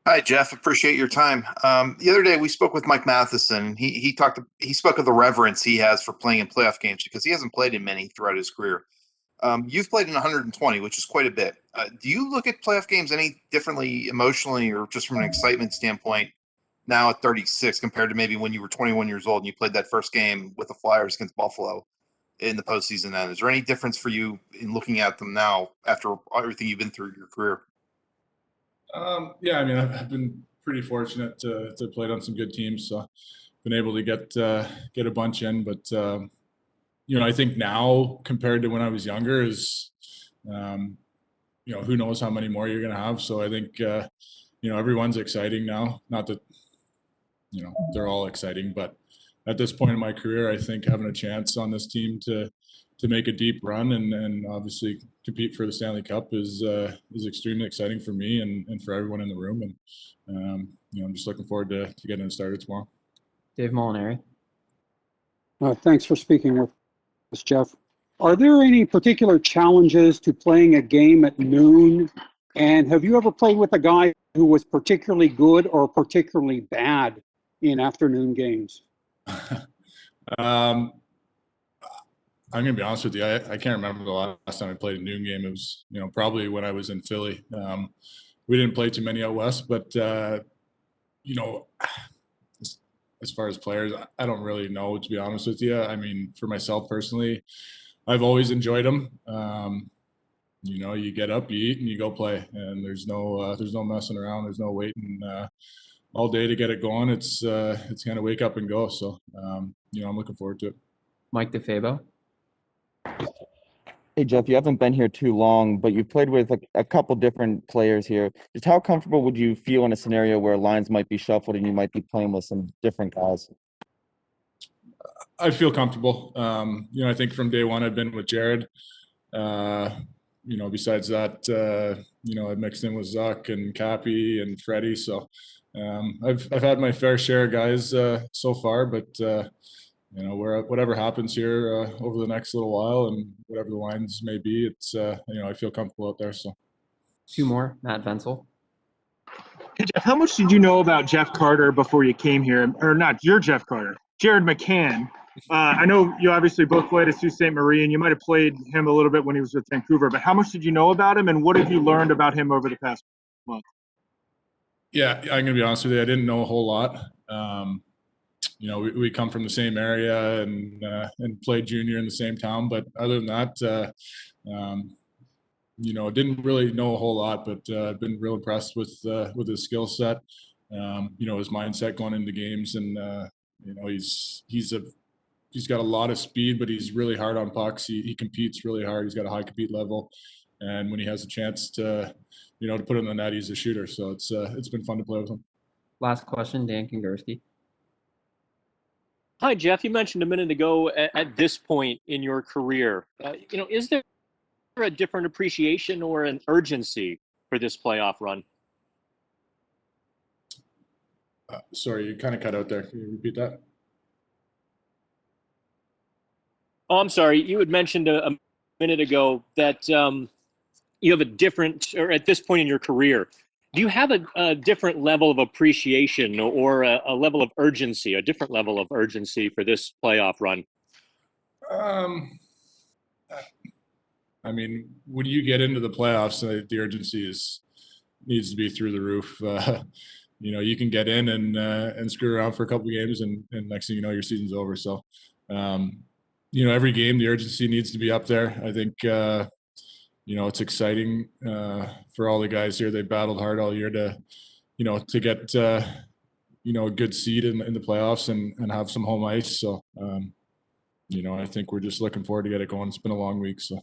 Hi, Jeff. Appreciate your time. The other day we spoke with Mike Matheson. He spoke of the reverence he has for playing in playoff games because he hasn't played in many throughout his career. You've played in 120, which is quite a bit. Do you look at playoff games any differently emotionally or just from an excitement standpoint now at 36 compared to maybe when you were 21 years old and you played that first game with the Flyers against Buffalo in the postseason? Then, is there any difference for you in looking at them now after everything you've been through in your career? Yeah, I mean, I've been pretty fortunate to played on some good teams, so been able to get a bunch in. But I think now compared to when I was younger is, um, who knows how many more you're going to have. So I think everyone's exciting now. Not that they're all exciting, but at this point in my career, I think having a chance on this team to make a deep run and obviously compete for the Stanley Cup is extremely exciting for me and for everyone in the room. And I'm just looking forward to getting it started tomorrow. Dave Molinari. Thanks for speaking with us, Jeff. Are there any particular challenges to playing a game at noon? And have you ever played with a guy who was particularly good or particularly bad in afternoon games? I'm gonna be honest with you. I can't remember the last time I played a noon game. It was probably when I was in Philly. We didn't play too many out west, but you know, as far as players, I don't really know, to be honest with you. I mean, for myself personally, I've always enjoyed them. You get up, you eat, and you go play, and there's no messing around. There's no waiting all day to get it going. It's kind of wake up and go. So I'm looking forward to it. Mike DeFabo. Hey, Jeff, you haven't been here too long, but you've played with a couple different players here. Just how comfortable would you feel in a scenario where lines might be shuffled and you might be playing with some different guys? I feel comfortable. I think from day one I've been with Jared. Besides that, I mixed in with Zuck and Cappy and Freddie. So I've had my fair share of guys so far, but whatever happens here over the next little while and whatever the lines may be, it's I feel comfortable out there. So Two more, Matt Vensel. Hey, Jeff, how much did you know about Jeff Carter before you came here? Or not your Jeff Carter, Jared McCann. I know you obviously both played at Sault Ste. Marie, and you might have played him a little bit when he was with Vancouver, but how much did you know about him, and what have you learned about him over the past month? Yeah, I'm going to be honest with you. I didn't know a whole lot. We come from the same area and played junior in the same town, but other than that, didn't really know a whole lot, but I've been real impressed with his skill set, his mindset going into games, and he's got a lot of speed, but he's really hard on pucks. He competes really hard. He's got a high compete level, and when he has a chance to put it in the net, he's a shooter. So it's been fun to play with him. Last question, Dan Kingerski. Hi, Jeff. You mentioned a minute ago at this point in your career, is there a different appreciation or an urgency for this playoff run? Sorry, you kind of cut out there. Can you repeat that? Oh, I'm sorry. You had mentioned a minute ago that you have a different, or at this point in your career, do you have a different level of appreciation or a level of urgency, a different level of urgency for this playoff run? I mean, when you get into the playoffs, the urgency needs to be through the roof. You can get in and screw around for a couple of games, and next thing you know, your season's over. So, every game, the urgency needs to be up there. I think, it's exciting for all the guys here. They battled hard all year to get, a good seed in the playoffs and have some home ice. So, I think we're just looking forward to get it going. It's been a long week, so.